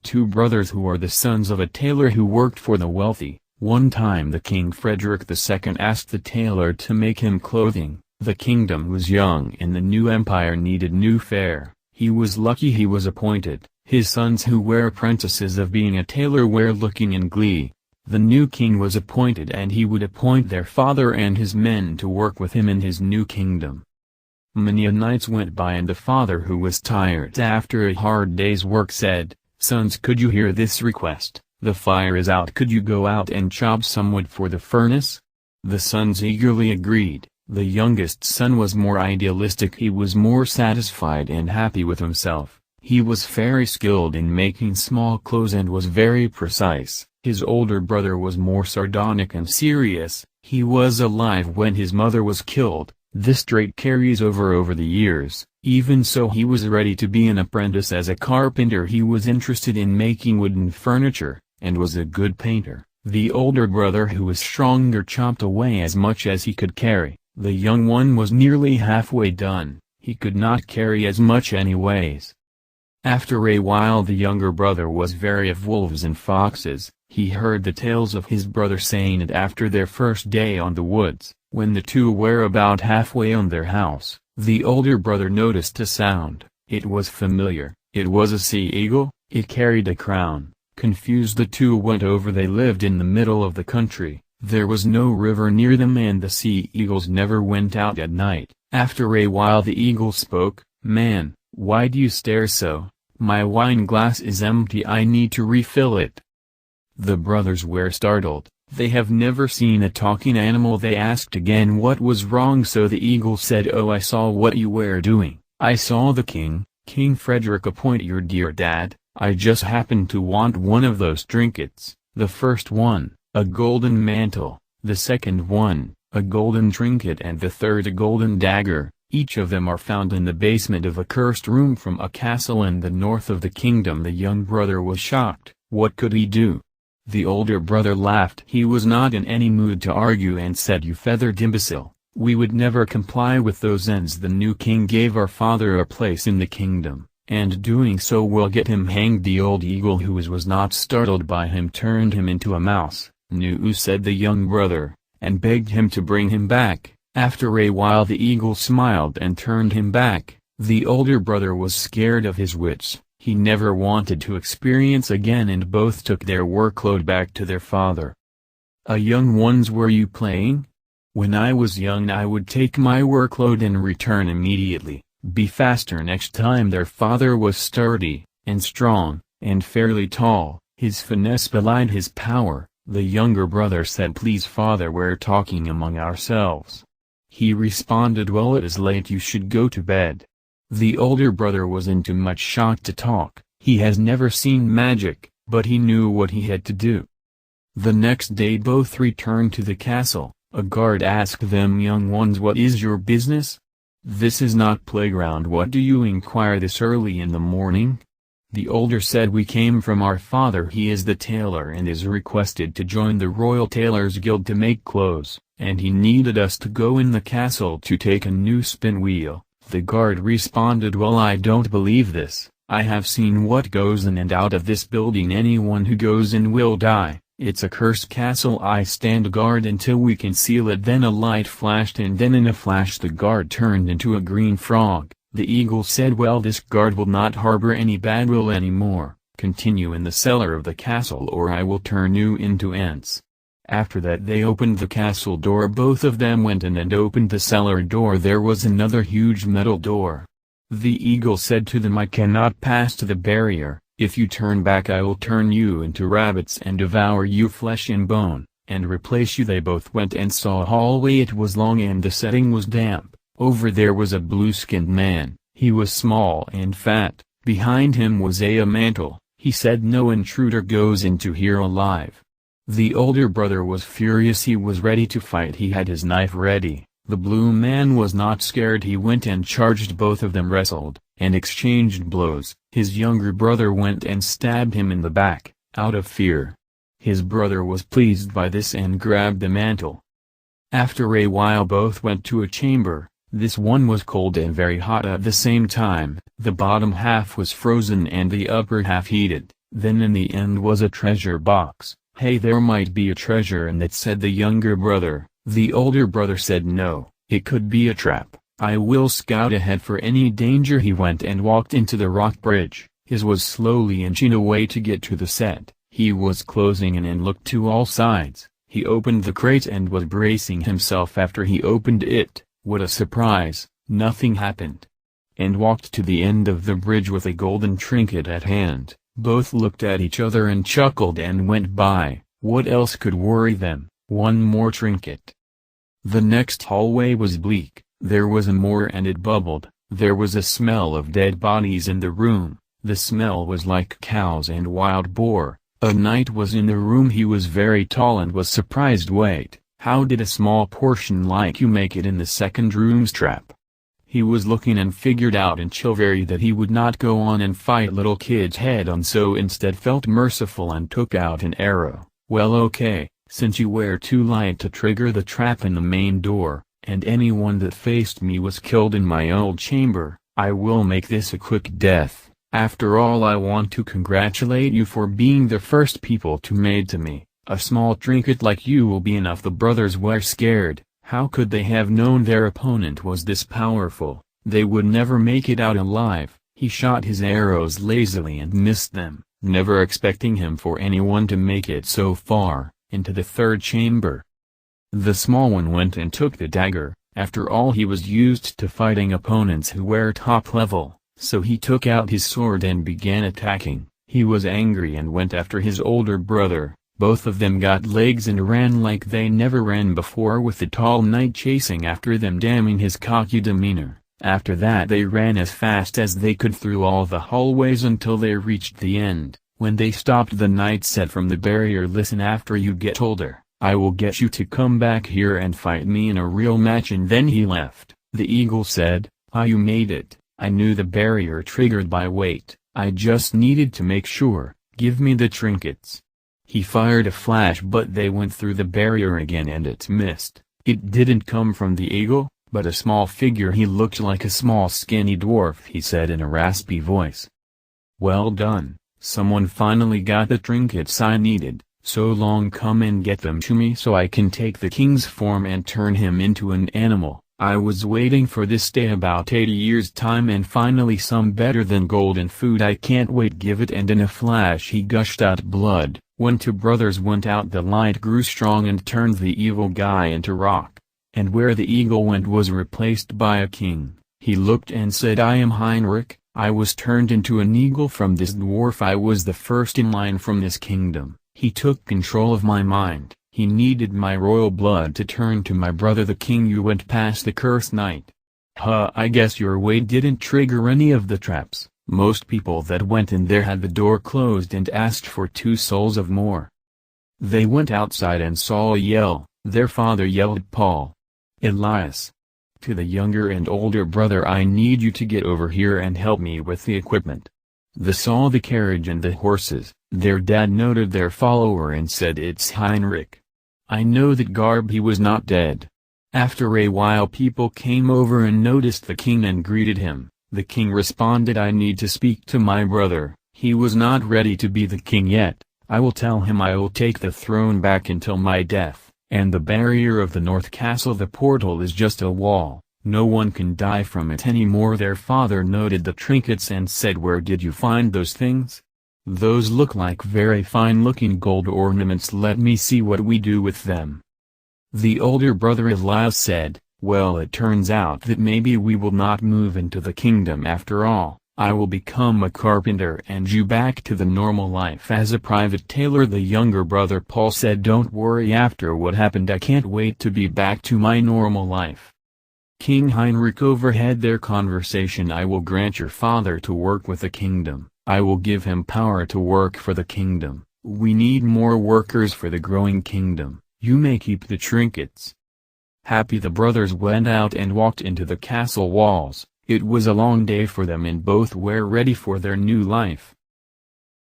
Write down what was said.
two brothers who are the sons of a tailor who worked for the wealthy. One time the King Frederick II asked the tailor to make him clothing. The kingdom was young and the new empire needed new fare. He was lucky he was appointed. His sons who were apprentices of being a tailor were looking in glee. The new king was appointed and he would appoint their father and his men to work with him in his new kingdom. Many nights went by and the father, who was tired after a hard day's work, said, "Sons, could you hear this request? The fire is out. Could you go out and chop some wood for the furnace?" The sons eagerly agreed. The youngest son was more idealistic. He was more satisfied and happy with himself. He was very skilled in making small clothes and was very precise. His older brother was more sardonic and serious. He was alive when his mother was killed. This trait carries over the years. Even so, he was ready to be an apprentice as a carpenter. He was interested in making wooden furniture, and was a good painter. The older brother, who was stronger, chopped away as much as he could carry. The young one was nearly halfway done. He could not carry as much anyways. After a while the younger brother was wary of wolves and foxes. He heard the tales of his brother saying it after their first day on the woods. When the two were about halfway on their house, the older brother noticed a sound. It was familiar. It was a sea-eagle. It carried a crown. Confused, the two went over. They lived in the middle of the country. There was no river near them and the sea-eagles never went out at night. After a while the eagle spoke, "Man, why do you stare so? My wine glass is empty. I need to refill it." The brothers were startled. They have never seen a talking animal. They asked again what was wrong, so the eagle said, "Oh, I saw what you were doing. I saw the king, King Frederick, appoint your dear dad. I just happened to want one of those trinkets. The first one, a golden mantle, the second one, a golden trinket, and the third a golden dagger. Each of them are found in the basement of a cursed room from a castle in the north of the kingdom." The young brother was shocked. What could he do? The older brother laughed. He was not in any mood to argue and said, "You feathered imbecile, we would never comply with those ends. The new king gave our father a place in the kingdom, and doing so will get him hanged." The old eagle, who was not startled by him, turned him into a mouse. "No," said the young brother, and begged him to bring him back. After a while the eagle smiled and turned him back. The older brother was scared of his wits. He never wanted to experience again, and both took their workload back to their father. "Young ones, were you playing? When I was young I would take my workload and return immediately. Be faster next time." Their father was sturdy, and strong, and fairly tall. His finesse belied his power. The younger brother said, "Please father, we're talking among ourselves." He responded, "Well, it is late, you should go to bed." The older brother was in too much shock to talk. He has never seen magic, but he knew what he had to do. The next day both returned to the castle. A guard asked them, "Young ones, what is your business? This is not playground. What do you inquire this early in the morning?" The older said, "We came from our father. He is the tailor and is requested to join the Royal Tailors Guild to make clothes, and he needed us to go in the castle to take a new spin wheel." The guard responded, "Well, I don't believe this. I have seen what goes in and out of this building. Anyone who goes in will die. It's a cursed castle. I stand guard until we can seal it." Then a light flashed, and then in a flash the guard turned into a green frog. The eagle said, "Well, this guard will not harbor any bad will anymore. Continue in the cellar of the castle or I will turn you into ants." After that they opened the castle door. Both of them went in and opened the cellar door. There was another huge metal door. The eagle said to them, "I cannot pass to the barrier. If you turn back I will turn you into rabbits and devour you flesh and bone, and replace you." They both went and saw a hallway. It was long and the setting was damp. Over there was a blue-skinned man. He was small and fat. Behind him was a mantle. He said, "No intruder goes into here alive." The older brother was furious. He was ready to fight. He had his knife ready. The blue man was not scared. He went and charged. Both of them wrestled, and exchanged blows. His younger brother went and stabbed him in the back, out of fear. His brother was pleased by this and grabbed the mantle. After a while both went to a chamber. This one was cold and very hot at the same time. The bottom half was frozen and the upper half heated. Then in the end was a treasure box. Hey, there might be a treasure in that, said the younger brother. The older brother said no, it could be a trap. I will scout ahead for any danger. He went and walked into the rock bridge. His was slowly inching away to get to the set. He was closing in and looked to all sides. He opened the crate and was bracing himself. After he opened it, what a surprise, nothing happened. And walked to the end of the bridge with a golden trinket at hand. Both looked at each other and chuckled and went by. What else could worry them? One more trinket. The next hallway was bleak. There was a more and it bubbled. There was a smell of dead bodies in the room. The smell was like cows and wild boar. A knight was in the room. He was very tall and was surprised. Wait, how did a small portion like you make it in the second room's trap? He was looking and figured out in chivalry that he would not go on and fight little kids head on, so instead felt merciful and took out an arrow. Well, okay, since you were too light to trigger the trap in the main door, and anyone that faced me was killed in my old chamber, I will make this a quick death. After all, I want to congratulate you for being the first people to made to me. A small trinket like you will be enough. The brothers were scared. How could they have known their opponent was this powerful? They would never make it out alive. He shot his arrows lazily and missed them, never expecting him for anyone to make it so far, into the third chamber. The small one went and took the dagger. After all, he was used to fighting opponents who were top level, so he took out his sword and began attacking. He was angry and went after his older brother. Both of them got legs and ran like they never ran before, with the tall knight chasing after them, damning his cocky demeanor. After that they ran as fast as they could through all the hallways until they reached the end. When they stopped, the knight said from the barrier, "Listen, after you get older, I will get you to come back here and fight me in a real match." And then he left. The eagle said, "Ah, you made it. I knew the barrier triggered by weight. I just needed to make sure. Give me the trinkets." He fired a flash, but they went through the barrier again and it missed. It didn't come from the eagle, but a small figure. He looked like a small skinny dwarf. He said in a raspy voice, "Well done, someone finally got the trinkets I needed. So long, come and get them to me so I can take the king's form and turn him into an animal. I was waiting for this day about 80 years' time, and finally some better than gold and food. I can't wait, give it." And in a flash he gushed out blood. When two brothers went out, the light grew strong and turned the evil guy into rock. And where the eagle went was replaced by a king. He looked and said, "I am Heinrich. I was turned into an eagle from this dwarf. I was the first in line from this kingdom. He took control of my mind. He needed my royal blood to turn to my brother the king. You went past the cursed knight. I guess your way didn't trigger any of the traps. Most people that went in there had the door closed and asked for 2 souls of more. They went outside and saw a yell. Their father yelled, "Paul! Elias! To the younger and older brother, I need you to get over here and help me with the equipment." They saw the carriage and the horses. Their dad noted their follower and said, "It's Heinrich. I know that garb. He was not dead." After a while people came over and noticed the king and greeted him. The king responded, "I need to speak to my brother. He was not ready to be the king yet. I will tell him I will take the throne back until my death." And the barrier of the North Castle, the portal, is just a wall. No one can die from it anymore. Their father noted the trinkets and said, "Where did you find those things? Those look like very fine-looking gold ornaments. Let me see what we do with them." The older brother Elias said, "Well, it turns out that maybe we will not move into the kingdom after all. I will become a carpenter and you back to the normal life as a private tailor." The younger brother Paul said, "Don't worry, after what happened I can't wait to be back to my normal life." King Heinrich overheard their conversation. "I will grant your father to work with the kingdom. I will give him power to work for the kingdom. We need more workers for the growing kingdom. You may keep the trinkets." Happy, the brothers went out and walked into the castle walls. It was a long day for them and both were ready for their new life.